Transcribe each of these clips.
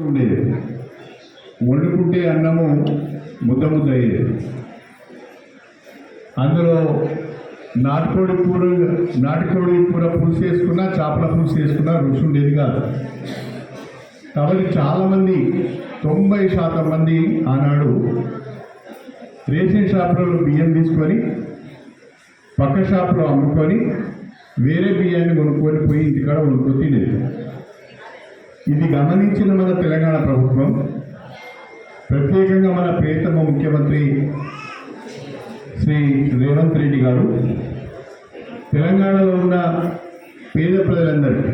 ఉండేది. వండుకుంటే అన్నము ముద్ద ముద్ద అయ్యేది. అందులో నాటుకోడి కూర పులుసు వేసుకున్నా, చేపల పులుసు వేసుకున్నా రుచి ఉండేది కాదు. కాబట్టి చాలామంది 90% మంది ఆనాడు రేషన్ షాపులలో బియ్యం తీసుకొని పక్క షాపులో అమ్ముకొని వేరే బియ్యాన్ని కొనుక్కొని పోయి ఇంటికాడ వండుకొని తినేది. ఇది గమనించిన మన తెలంగాణ ప్రభుత్వం, ప్రత్యేకంగా మన ప్రియతమ ముఖ్యమంత్రి శ్రీ రేవంత్ రెడ్డి గారు తెలంగాణలో ఉన్న పేద ప్రజలందరికీ,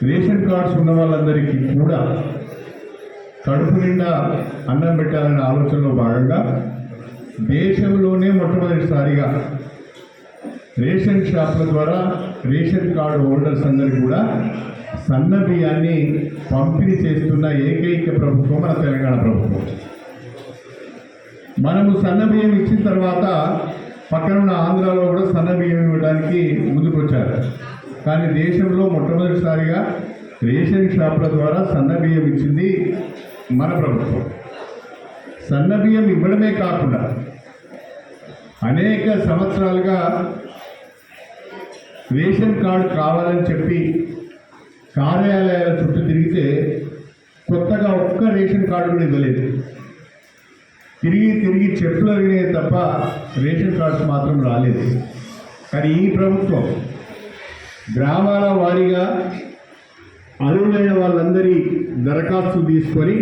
రేషన్ కార్డ్స్ ఉన్న వాళ్ళందరికీ కూడా కడుపు నిండా అన్నం పెట్టాలనే ఆలోచనలో భాగంగా దేశంలోనే మొట్టమొదటిసారిగా రేషన్ షాపుల ద్వారా రేషన్ కార్డు హోల్డర్స్ అందరికీ కూడా సన్న బియ్యాన్ని పంపిణీ చేస్తున్న ఏకైక ప్రభుత్వం మన తెలంగాణ ప్రభుత్వం. మనము సన్న బియ్యం ఇచ్చిన తర్వాత పక్కన ఉన్న ఆంధ్రాలో కూడా సన్న బియ్యం ఇవ్వడానికి ముందుకొచ్చారు. కానీ దేశంలో మొట్టమొదటిసారిగా రేషన్ షాపుల ద్వారా సన్న బియ్యం ఇచ్చింది మన ప్రభుత్వం. సన్న బియ్యం ఇవ్వడమే కాకుండా అనేక సంవత్సరాలుగా రేషన్ కార్డు కావాలని చెప్పి కార్యాలయాల చుట్టూ తిరిగితే కొత్తగా ఒక్క రేషన్ కార్డు కూడా ఇవ్వలేదు. తిరిగి చెట్లు అడిగినాయి తప్ప రేషన్ కార్డ్స్ మాత్రం రాలేదు. కానీ ఈ ప్రభుత్వం గ్రామాల వారీగా అర్హులైన వాళ్ళందరి దరఖాస్తు తీసుకొని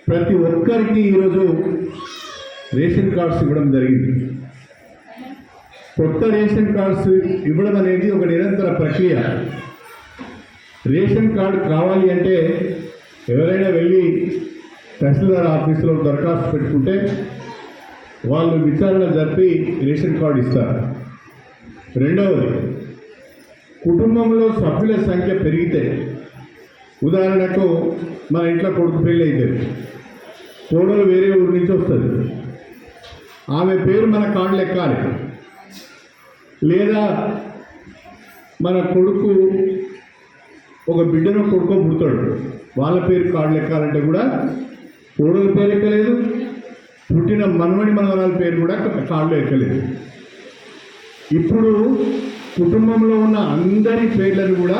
ప్రతి ఒక్కరికి ఈరోజు రేషన్ కార్డ్స్ ఇవ్వడం జరిగింది. కొత్త రేషన్ కార్డ్స్ ఇవ్వడం అనేది ఒక నిరంతర ప్రక్రియ. రేషన్ కార్డు కావాలి అంటే ఎవరైనా వెళ్ళి తహసీల్దార్ ఆఫీసులో దరఖాస్తు పెట్టుకుంటే వాళ్ళు విచారణ జరిపి రేషన్ కార్డు ఇస్తారు. రెండవది, కుటుంబంలో సభ్యుల సంఖ్య పెరిగితే, ఉదాహరణకు మన ఇంట్లో కొడుకు పెళ్ళి అవుతుంది, కోడలు వేరే ఊరి నుంచి వస్తుంది, ఆమె పేరు మన కార్డులు ఎక్కాలి. లేదా మన కొడుకు ఒక బిడ్డను కొడుకో పుడతాడు, వాళ్ళ పేరు కార్డులు ఎక్కాలంటే కూడా కోడల పేరు ఎక్కలేదు, పుట్టిన మనవడి మనవరాల పేరు కూడా కార్డులో ఎక్కలేదు. ఇప్పుడు కుటుంబంలో ఉన్న అందరి పేర్లను కూడా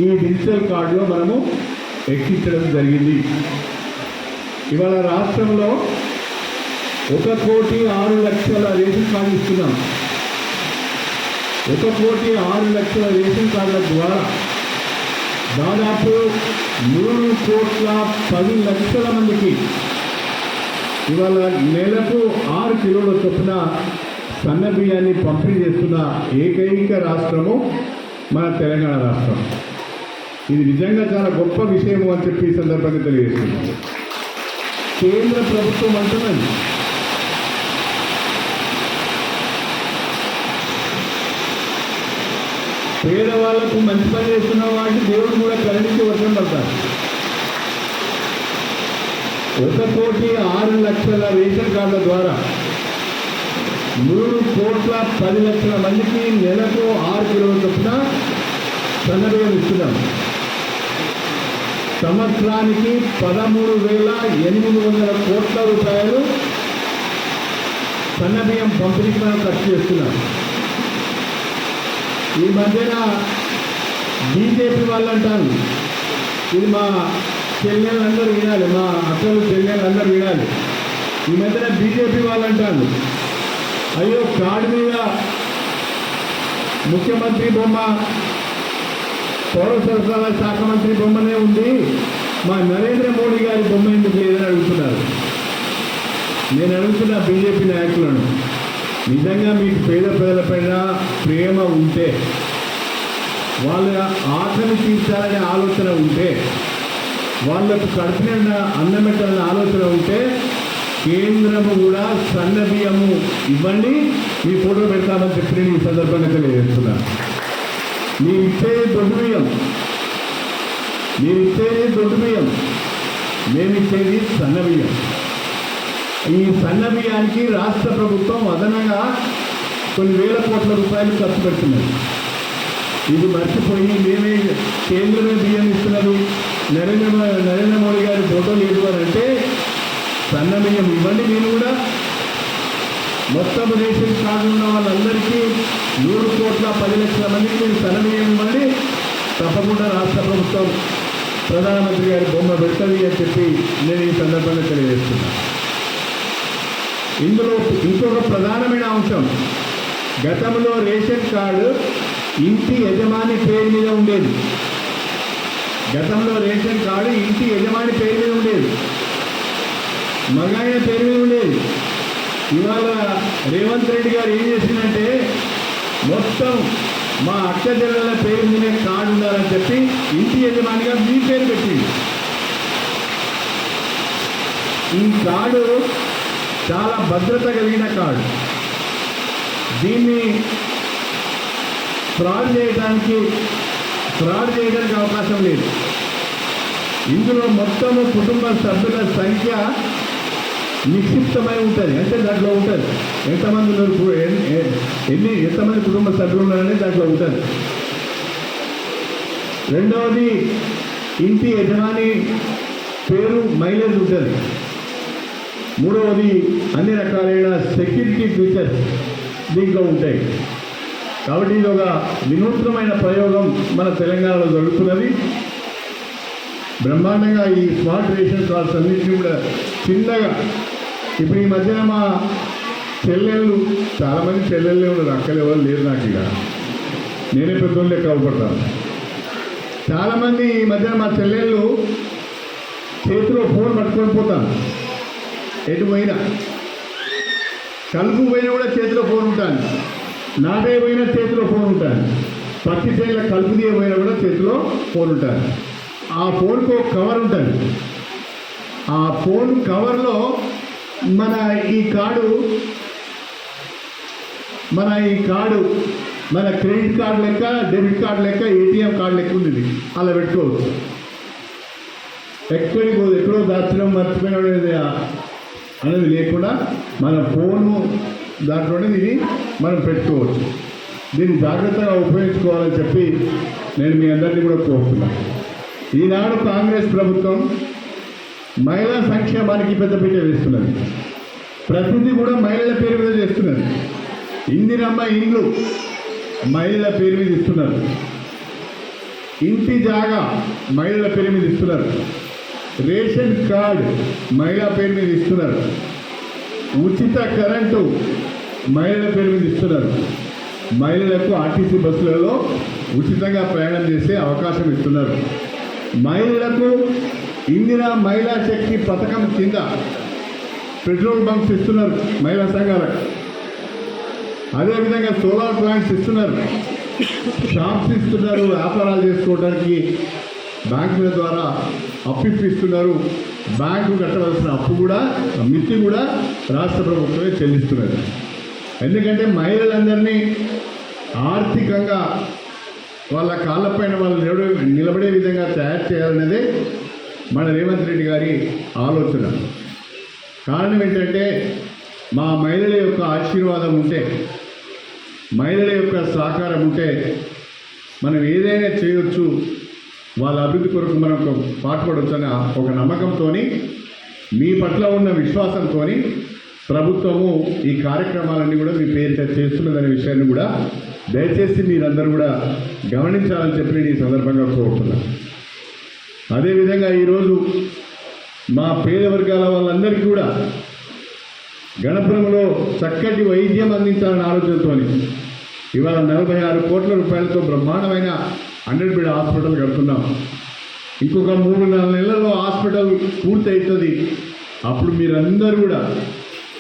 ఈ డిజిటల్ కార్డులో మనము ఎక్కించడం జరిగింది. ఇవాళ రాష్ట్రంలో 1,06,00,000 రేషన్ కార్డు ఇస్తున్నాం. 1,06,00,000 రేషన్ కార్డుల ద్వారా దాదాపు 3,10,00,000 మందికి ఇవాళ నెలకు 6 కిలోల చొప్పున సన్న బియ్యాన్ని పంపిణీ చేస్తున్న ఏకైక రాష్ట్రము మన తెలంగాణ రాష్ట్రం. ఇది నిజంగా చాలా గొప్ప విషయము అని చెప్పి ఈ సందర్భంగా తెలియజేస్తున్నాను. కేంద్ర ప్రభుత్వం అంటున్నది పేదవాళ్లకు మంచి పని చేస్తున్న వాటికి దేవుడు కూడా కరుణించి వర్షం పడతారు. 1,06,00,000 రేషన్ కార్డుల ద్వారా 3,10,00,000 మందికి నెలకు 6 కిలోల చొప్పున సన్నబియ్యం ఇస్తున్నాం. సంవత్సరానికి 13,800 కోట్ల రూపాయలు సన్నబియ్యం పంపిణీకి మనం ఖర్చు చేస్తున్నాం. ఈ మధ్యన బీజేపీ వాళ్ళు అంటారు, ఇది మా చెల్లెలందరూ వినాలి, మా అక్కలు చెల్లెలందరూ వినాలి. ఈ మధ్యన బీజేపీ వాళ్ళు అంటారు, అయ్యో కార్డు మీద ముఖ్యమంత్రి బొమ్మ, పౌర సరఫరాల శాఖ మంత్రి బొమ్మనే ఉంది, మా నరేంద్ర మోడీ గారి బొమ్మ ఎందుకు లేదని అడుగుతున్నారు. నేను అడుగుతున్న బీజేపీ నాయకులను, నిజంగా మీకు పేద ప్రజలపైన ప్రేమ ఉంటే, వాళ్ళ ఆకలి తీర్చాలనే ఆలోచన ఉంటే, వాళ్ళకు కడుపున అన్నం పెట్టాలనే ఆలోచన ఉంటే కేంద్రము కూడా సన్న బియ్యము ఇవ్వండి, మీ ఫోటో పెడతామని చెప్పి నేను ఈ సందర్భంగా తెలియజేస్తున్నాను. మీరు ఇచ్చేది దొడ్డు బియ్యం, మేము ఇచ్చేది సన్న బియ్యం. ఈ సన్న బియ్యానికి రాష్ట్ర ప్రభుత్వం అదనంగా కొన్ని వేల కోట్ల రూపాయలు ఖర్చు పెడుతున్నది. ఇది మర్చిపోయి మేమే కేంద్రమే బియ్యం ఇస్తున్నది, నరేంద్ర మోడీ గారి ఫోటో లేదు అని అంటే సన్నబియ్యం ఇవ్వండి. నేను కూడా మొత్తం రేషన్ కార్డు ఉన్న వాళ్ళందరికీ 100,10,00,000 మందికి మీరు సన్నబియ్యం ఇవ్వండి. తప్పకుండా రాష్ట్ర ప్రభుత్వం ప్రధానమంత్రి గారి బొమ్మ పెడుతుంది అని చెప్పి నేను ఈ సందర్భంగా తెలియజేస్తున్నాను. ఇందులో ఇంకొక ప్రధానమైన అంశం, గతంలో రేషన్ కార్డు ఇంటి యజమాని పేరు మీద ఉండేది. గతంలో రేషన్ కార్డు ఇంటి యజమాని పేరు మీద ఉండేది, మగాయన పేరు మీద ఉండేది. ఇవాళ రేవంత్ రెడ్డి గారు ఏం చేసిందంటే మొత్తం మా అక్క చెల్లెల పేరు మీదే కార్డు ఉండాలని చెప్పి ఇంటి యజమానిగా మీ పేరు పెట్టింది. ఈ కార్డు చాలా భద్రత కలిగిన కార్డు. దీన్ని ఫ్రాడ్ చేయడానికి అవకాశం లేదు. ఇందులో మొత్తము కుటుంబ సభ్యుల సంఖ్య నిక్షిప్తమై ఉంటుంది. అంటే దాంట్లో ఉంటుంది ఎంతమంది కుటుంబ సభ్యులు ఉన్నారని దాంట్లో ఉంటుంది. రెండవది, ఇంటి యజమాని పేరు మైలేజ్ ఉంటుంది. మూడవది, అన్ని రకాలైన సెక్యూరిటీ ఫీచర్స్ దీంట్లో ఉంటాయి. కాబట్టి ఇది ఒక వినూత్నమైన ప్రయోగం మన తెలంగాణలో జరుగుతున్నది. బ్రహ్మాండంగా ఈ స్మార్ట్ రేషన్ కార్డ్స్ అన్నింటినీ కూడా చిన్నగా ఇప్పుడు ఈ మధ్యన మా చెల్లెళ్ళు, చాలామంది చెల్లెళ్ళే ఉన్నారు, అక్కలు ఎవరు లేరు. నాకు ఇక నేనే పెద్దోళ్ళు లెక్క అవపడతాను. చాలామంది ఈ మధ్యన మా చెల్లెళ్ళు చేతిలో ఫోన్ పట్టుకొని పోతాను. ఎటు పోయినా, కలుపు పోయినా కూడా చేతిలో ఫోన్ ఉంటాను, నాటే పోయినా చేతిలో ఫోన్ ఉంటాను, పత్తి చేనుల కలుపు తీయ పోయినా కూడా చేతిలో ఫోన్ ఉంటాను. ఆ ఫోన్కు ఒక కవర్ ఉంటుంది. ఆ ఫోన్ కవర్లో మన ఈ కార్డు మన క్రెడిట్ కార్డు లెక్క, డెబిట్ కార్డు లెక్క, ఏటీఎం కార్డు లెక్క ఉంది. అలా పెట్టుకోవచ్చు. ఎక్కడికి పోదు, ఎక్కడో దాచడం మర్చిపోయిన అనేది లేకుండా మన ఫోను దాంట్లోనే దీన్ని మనం పెట్టుకోవచ్చు. దీన్ని జాగ్రత్తగా ఉపయోగించుకోవాలని చెప్పి నేను మీ అందరినీ కూడా కోరుతున్నాను. ఈనాడు కాంగ్రెస్ ప్రభుత్వం మహిళా సంక్షేమానికి పెద్దపీట వేస్తున్నది. ప్రతిదీ కూడా మహిళల పేరు మీద చేస్తున్నది. ఇందిరమ్మ ఇండ్లు మహిళల పేరు మీద ఇస్తున్నారు. ఇంటి జాగా మహిళల పేరు మీద ఇస్తున్నారు. రేషన్ కార్డు మహిళా పేరు మీద ఇస్తున్నారు. ఉచిత కరెంటు మహిళల పేరు మీద ఇస్తున్నారు. మహిళలకు ఆర్టీసీ బస్సులలో ఉచితంగా ప్రయాణం చేసే అవకాశం ఇస్తున్నారు. మహిళలకు ఇందిరా మహిళా శక్తి పథకం కింద పెట్రోల్ బంక్స్ ఇస్తున్నారు మహిళా సంఘాలకు. అదేవిధంగా సోలార్ ప్లాంట్స్ ఇస్తున్నారు, షాప్స్ ఇస్తున్నారు, వ్యాపారాలు చేసుకోవడానికి బ్యాంకుల ద్వారా అప్పిస్తున్నారు. బ్యాంకు కట్టవలసిన అప్పు కూడా, మిత్తి కూడా రాష్ట్ర ప్రభుత్వమే చెల్లిస్తున్నది. ఎందుకంటే మహిళలందరినీ ఆర్థికంగా వాళ్ళ కాళ్ళపైన వాళ్ళు నిలబడే విధంగా తయారు చేయాలనేదే మన రేవంత్ రెడ్డి గారి ఆలోచన. కారణం ఏంటంటే మా మహిళల యొక్క ఆశీర్వాదం ఉంటే, మహిళల యొక్క సహకారం ఉంటే మనం ఏదైనా చేయొచ్చు, వాళ్ళ అభివృద్ధి కొరకు మనం పాటుపడవచ్చు అనే ఒక నమ్మకంతో, మీ పట్ల ఉన్న విశ్వాసంతో ప్రభుత్వము ఈ కార్యక్రమాలన్నీ కూడా మీ పేరు చేస్తున్నదనే విషయాన్ని కూడా దయచేసి మీరందరూ కూడా గమనించాలని చెప్పి నేను ఈ సందర్భంగా కోరుతున్నాను. అదేవిధంగా ఈరోజు మా పేద వర్గాల వాళ్ళందరికీ కూడా గణపురంలో చక్కటి వైద్యం అందించాలనే ఆలోచనతో ఇవాళ 46 కోట్ల రూపాయలతో బ్రహ్మాండమైన 100 బెడ్ హాస్పిటల్ కడుతున్నాం. ఇంకొక 3-4 నెలల్లో హాస్పిటల్ పూర్తి అవుతుంది. అప్పుడు మీరందరూ కూడా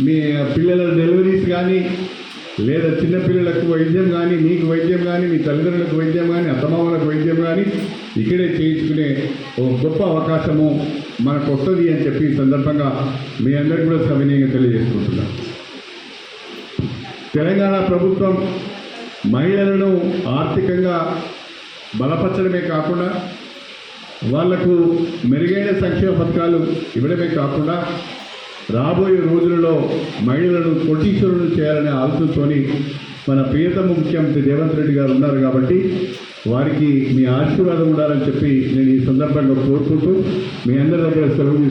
మీ పిల్లల డెలివరీస్ కానీ, లేదా చిన్నపిల్లలకు వైద్యం కానీ, మీకు వైద్యం కానీ, మీ తల్లిదండ్రులకు వైద్యం కానీ, అత్తమామలకు వైద్యం కానీ ఇక్కడే చేయించుకునే ఒక గొప్ప అవకాశము మనకు వస్తుంది అని చెప్పి ఈ సందర్భంగా మీ అందరికీ కూడా సవినయంగా తెలియజేసుకుంటున్నాం. తెలంగాణ ప్రభుత్వం మహిళలను ఆర్థికంగా బలపరచడమే కాకుండా వాళ్లకు మెరుగైన సంక్షేమ పథకాలు ఇవ్వడమే కాకుండా రాబోయే రోజులలో మహిళలను కోటీశ్వరులను చేయాలనే ఆలోచనతో మన ప్రియతమ ముఖ్యమంత్రి రేవంత్ రెడ్డి గారు ఉన్నారు. కాబట్టి వారికి మీ ఆశీర్వాదం ఉండాలని చెప్పి నేను ఈ సందర్భంగా కోరుకుంటూ మీ అందరి దగ్గర సెలవు